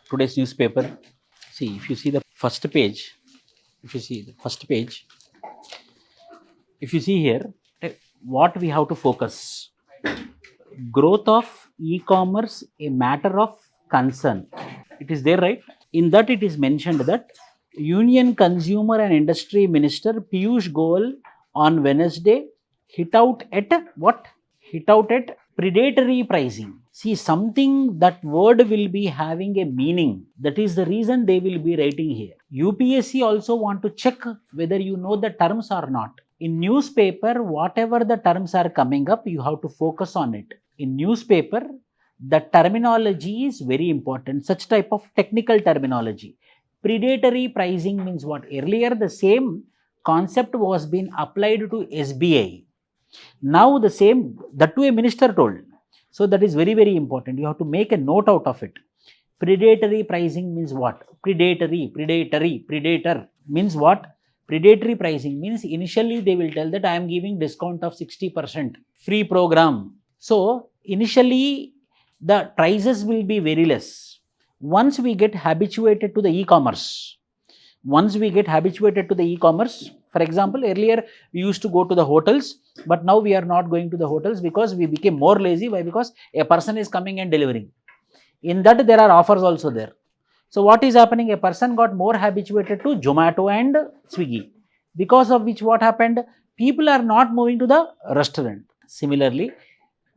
today's newspaper. See, if you see the first page, if you see here, what we have to focus: growth of e-commerce, a matter of concern. It is there, right? In that it is mentioned that Union Consumer and Industry Minister Piyush Goyal on Wednesday hit out at what? Hit out at predatory pricing. See, something, that word will be having a meaning. That is the reason they will be writing here. UPSC also want to check whether you know the terms or not. In newspaper, whatever the terms are coming up, you have to focus on it. In newspaper, the terminology is very important. Such type of technical terminology. Predatory pricing means what? Earlier, the same concept was being applied to SBI. Now the same, that too a minister told. So that is very, very important. You have to make a note out of it. Predatory pricing means what? Predator means what? Predatory pricing means initially they will tell that I am giving discount of 60%, free program. So initially the prices will be very less. Once we get habituated to the e-commerce, for example, earlier we used to go to the hotels, but now we are not going to the hotels because we became more lazy. Why? Because a person is coming and delivering. In that there are offers also there. So what is happening? A person got more habituated to Zomato and Swiggy, because of which what happened? People are not moving to the restaurant. Similarly,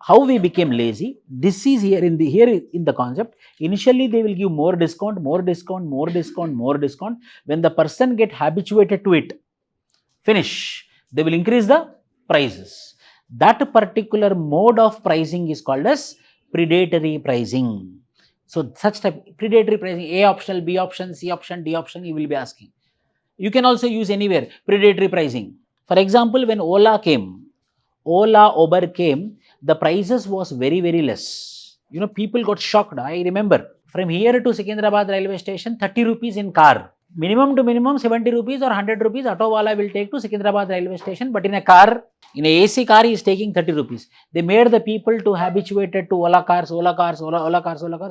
how we became lazy, this is here in the concept. Initially they will give more discount. When the person get habituated to it, finish, they will increase the prices. That particular mode of pricing is called as predatory pricing. So such type predatory pricing, A optional, B option, C option, D option, you will be asking. You can also use anywhere predatory pricing. For example, when Uber came, the prices was very, very less. People got shocked. I remember from here to Secunderabad railway station, 30 rupees in car. Minimum to minimum 70 rupees or 100 rupees auto wala will take to Secunderabad railway station, but in a car, in a AC car, he is taking 30 rupees. They made the people to habituated to Ola cars.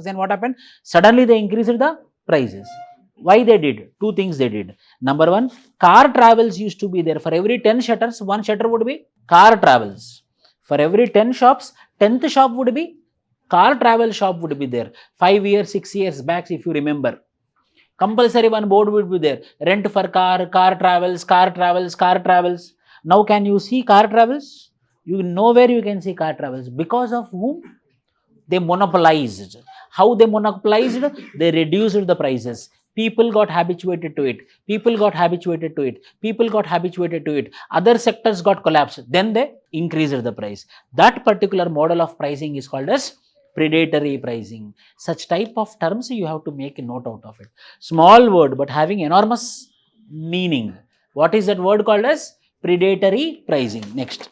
Then what happened? Suddenly they increased the prices. Why they did? Two things they did. Number one, car travels used to be there. For every 10 shutters, one shutter would be car travels. For every 10 shops, 10th shop would be car travel shop would be there. 5 years, 6 years back, if you remember. Compulsory one board would be there. Rent for car travels. Now can you see car travels? You nowhere you can see car travels. Because of whom? They monopolized. How they monopolized? They reduced the prices. People got habituated to it. Other sectors got collapsed. Then they increased the price. That particular model of pricing is called as predatory pricing. Such type of terms you have to make a note out of it. Small word but having enormous meaning. What is that word called as? Predatory pricing. Next.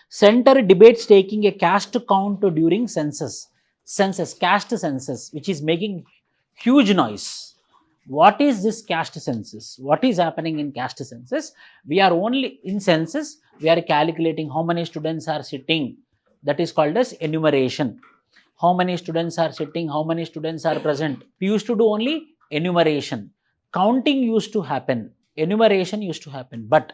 Center debates taking a caste count during census. Caste census, which is making huge noise. What is this caste census? What is happening in caste census? We are only in census, we are calculating how many students are sitting. That is called as enumeration. How many students are sitting, how many students are present. We used to do only enumeration. Counting used to happen. Enumeration used to happen. But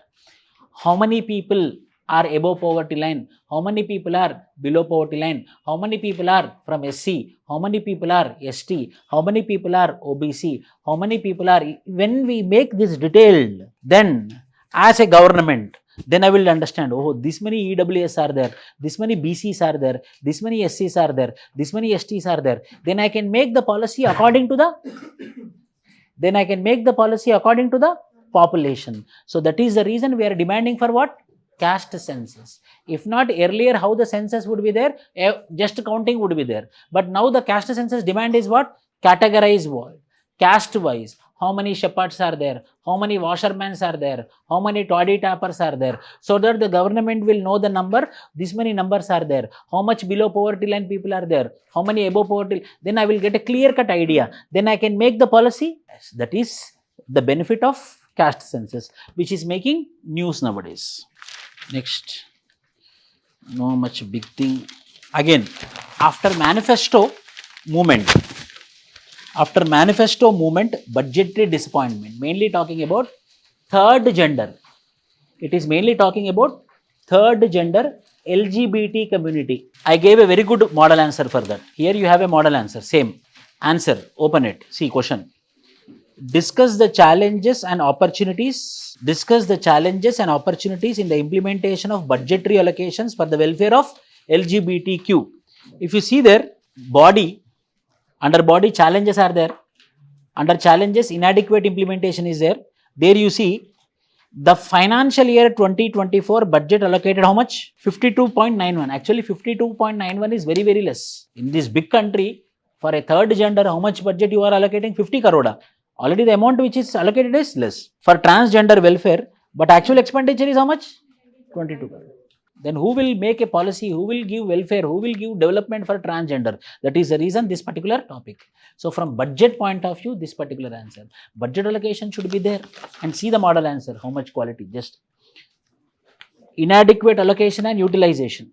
how many people are above poverty line? How many people are below poverty line? How many people are from SC? How many people are ST? How many people are OBC? How many people are... When we make this detailed, then as a government, then I will understand, oh, this many EWS are there, this many BCs are there, this many SCs are there, this many STs are there. Then I can make the policy according to the population. So that is the reason we are demanding for what? Caste census. If not, earlier how the census would be there, just counting would be there. But now the caste census demand is what? Categorize what? Caste wise. How many shepherds are there? How many washermen are there? How many toddy tappers are there? So that the government will know the number. This many numbers are there. How much below poverty line people are there? How many above poverty? Then I will get a clear-cut idea. Then I can make the policy. That is the benefit of caste census, which is making news nowadays. Next. No much big thing. Again, after manifesto movement, After manifesto movement, budgetary disappointment, mainly talking about third gender. It is mainly talking about third gender, LGBT community. I gave a very good model answer for that. Here you have a model answer, same answer, open it, see question. Discuss the challenges and opportunities in the implementation of budgetary allocations for the welfare of LGBTQ. If you see there, body, under body challenges are there. Under challenges, inadequate implementation is there. There you see the financial year 2024 budget allocated how much? 52.91. Actually 52.91 is very, very less. In this big country, for a third gender, how much budget you are allocating? 50 crore. Already the amount which is allocated is less. For transgender welfare, but actual expenditure is how much? 22 crore. Then who will make a policy? Who will give welfare? Who will give development for transgender? That is the reason this particular topic. So from budget point of view, this particular answer. Budget allocation should be there. And see the model answer, how much quality. Just inadequate allocation and utilization.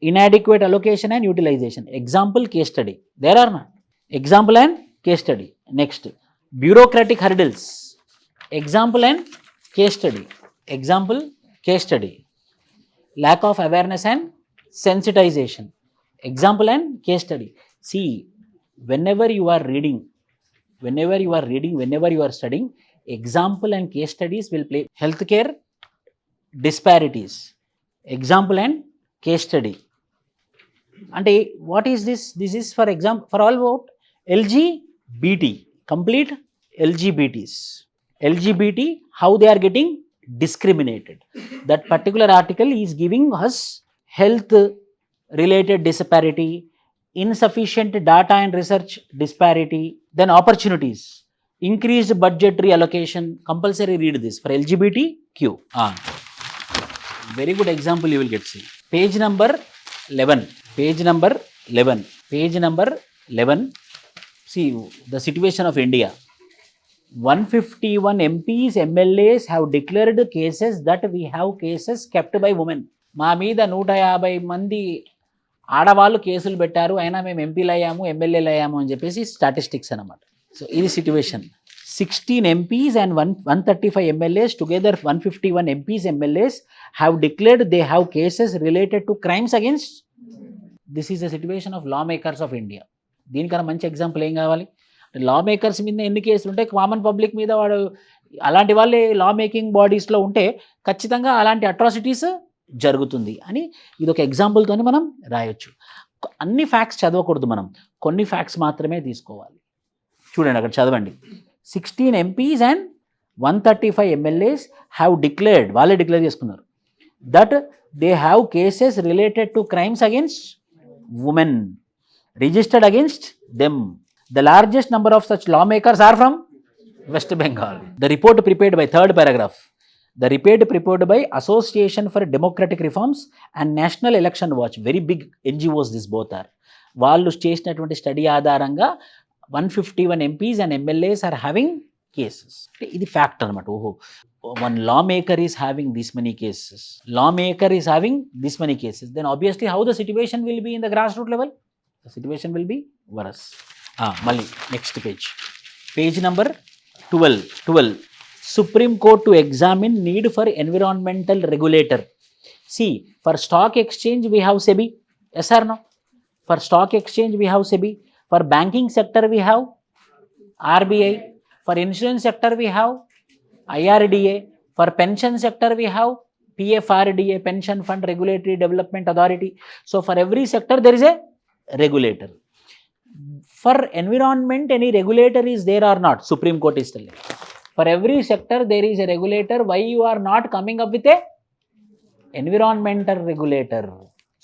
Inadequate allocation and utilization. Example, case study. There are none. Example and case study. Next, bureaucratic hurdles. Example and case study. Example, case study. Lack of awareness and sensitization. Example and case study. See, whenever you are reading, whenever you are studying, example and case studies will play. Healthcare disparities. Example and case study. And what is this? This is for example, for all about LGBT, complete LGBTs. LGBT, how they are getting discriminated. That particular article is giving us health related disparity, insufficient data and research disparity, then opportunities, increased budgetary allocation. Compulsory read this for LGBTQ. Very good example you will get. See page number 11. Page number 11. Page number 11. See the situation of India. 151 MPs, MLAs have declared cases that we have cases kept by women. మా మీద 150 మంది ఆడవాళ్ళు కేసులు పెట్టారు, అయినా మేము ఎంపీలు అయ్యాము, ఎమ్మెల్యేలు అయ్యాము అని చెప్పేసి స్టాటిస్టిక్స్ అనమాట. సో ఇది situation. 16 MPs and 135 MLAs, together 151 MPs, MLAs have declared they have cases related to crimes against. This is the situation of lawmakers of India. దీనికన్నా మంచి ఎగ్జాంపుల్ ఏం కావాలి? లా మేకర్స్ మీద ఎన్ని కేసులు ఉంటాయి, కామన్ పబ్లిక్ మీద వాడు అలాంటి వాళ్ళే లా మేకింగ్ బాడీస్లో ఉంటే ఖచ్చితంగా అలాంటి అట్రాసిటీస్ జరుగుతుంది అని ఇది ఒక ఎగ్జాంపుల్తో మనం రాయొచ్చు. అన్ని ఫ్యాక్ట్స్ చదవకూడదు, మనం కొన్ని ఫ్యాక్ట్స్ మాత్రమే తీసుకోవాలి. చూడండి అక్కడ చదవండి. 16 MPs and 135 MLAs have declared, వాళ్ళే డిక్లేర్ చేసుకున్నారు, that they have cases related to crimes against women registered against them. The largest number of such lawmakers are from West Bengal. The report prepared by, third paragraph, the report prepared by Association for Democratic Reforms and National Election Watch, very big NGOs this both are. వాళ్ళు చేసినటువంటి study ఆధారంగా 151 MPs and MLAs are having cases. ఇది fact అనమాట. ఓహో, one lawmaker is having this many cases. Lawmaker is having this many cases. Then obviously how the situation will be in the grassroots level? The situation will be worse. మళ్ళీ next page number 12. Supreme Court to examine need for environmental regulator. See, for stock exchange we have SEBI. Yes or no? For stock exchange we have SEBI. For banking sector we have RBI. For insurance sector we have IRDA. For pension sector we have PFRDA, Pension Fund Regulatory Development Authority. So for every sector there is a regulator. For environment, any regulator is there or not? Supreme Court is telling. For every sector there is a regulator. Why you are not coming up with a environmental regulator?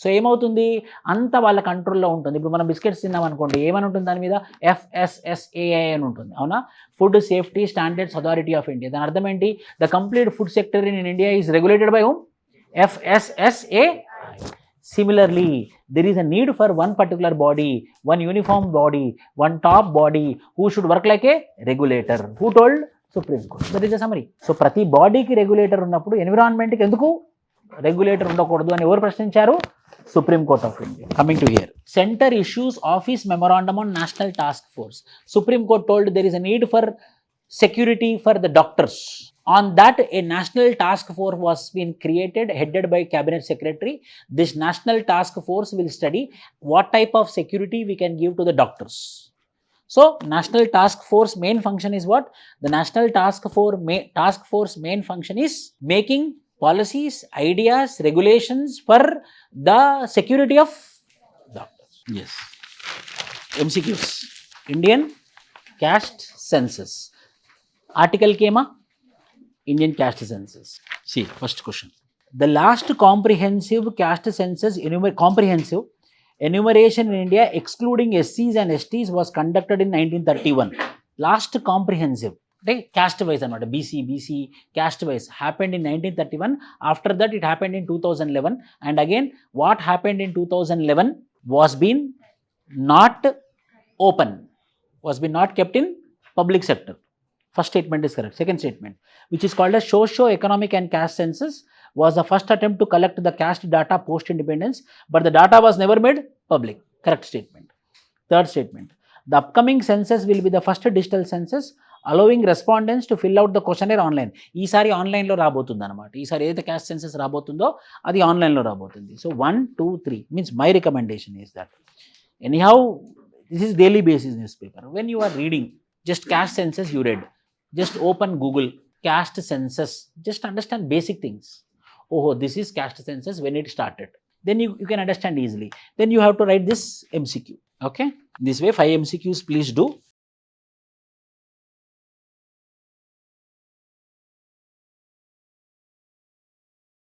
So ఏమవుతుంది, అంత వాళ్ళ కంట్రోల్లో ఉంటుంది. ఇప్పుడు మనం biscuits తిన్నాం అనుకోండి, ఏమని ఉంటుంది దాని మీద? FSSAI అని ఉంటుంది, అవునా? Food safety standards authority of India. దాని అర్థం ఏంటి? The complete food sector in India is regulated by whom? FSSAI. Similarly, there is a need for one particular body, one uniform body, one top body who should work like a regulator. Who told? Supreme Court. That is a summary. So, ప్రతి బాడీకి regulator ఉన్నప్పుడు ఎన్విరాన్మెంట్కి ఎందుకు regulator ఉండకూడదు అని ఎవరు ప్రశ్నించారు? Supreme Court of India. Coming to here. Center issues office memorandum on National Task Force. Supreme Court told there is a need for security for the doctors. On that, a national task force was being created, headed by Cabinet Secretary. This national task force will study what type of security we can give to the doctors. So, National Task Force main function is what? The National Task Force main function is making policies, ideas, regulations for the security of doctors. Yes. MCQs. Indian Caste Census. Article Kema. Indian Caste Census. See, first question. The last comprehensive caste census, comprehensive enumeration in India excluding SCs and STs was conducted in 1931. Last comprehensive, caste wise, BC, caste wise happened in 1931. After that, it happened in 2011. And again, what happened in 2011 was been not open, was been not kept in public sector. First statement is correct. Second statement, which is called as socio-economic and caste census, was the first attempt to collect the caste data post-independence, but the data was never made public. Correct statement. Third statement, the upcoming census will be the first digital census, allowing respondents to fill out the questionnaire online. ఈసారి ఆన్లైన్లో రాబోతుంది అనమాట. ఈసారి ఏదైతే caste census రాబోతుందో అది ఆన్లైన్లో రాబోతుంది. So 1, 2, 3 means my recommendation is that. Anyhow, this is daily basis newspaper. When you are reading just caste census, you read. Just open Google, caste census, just understand basic things. Oh, this is caste census when it started. Then you can understand easily. Then you have to write this MCQ. Okay. This way 5 MCQs please do.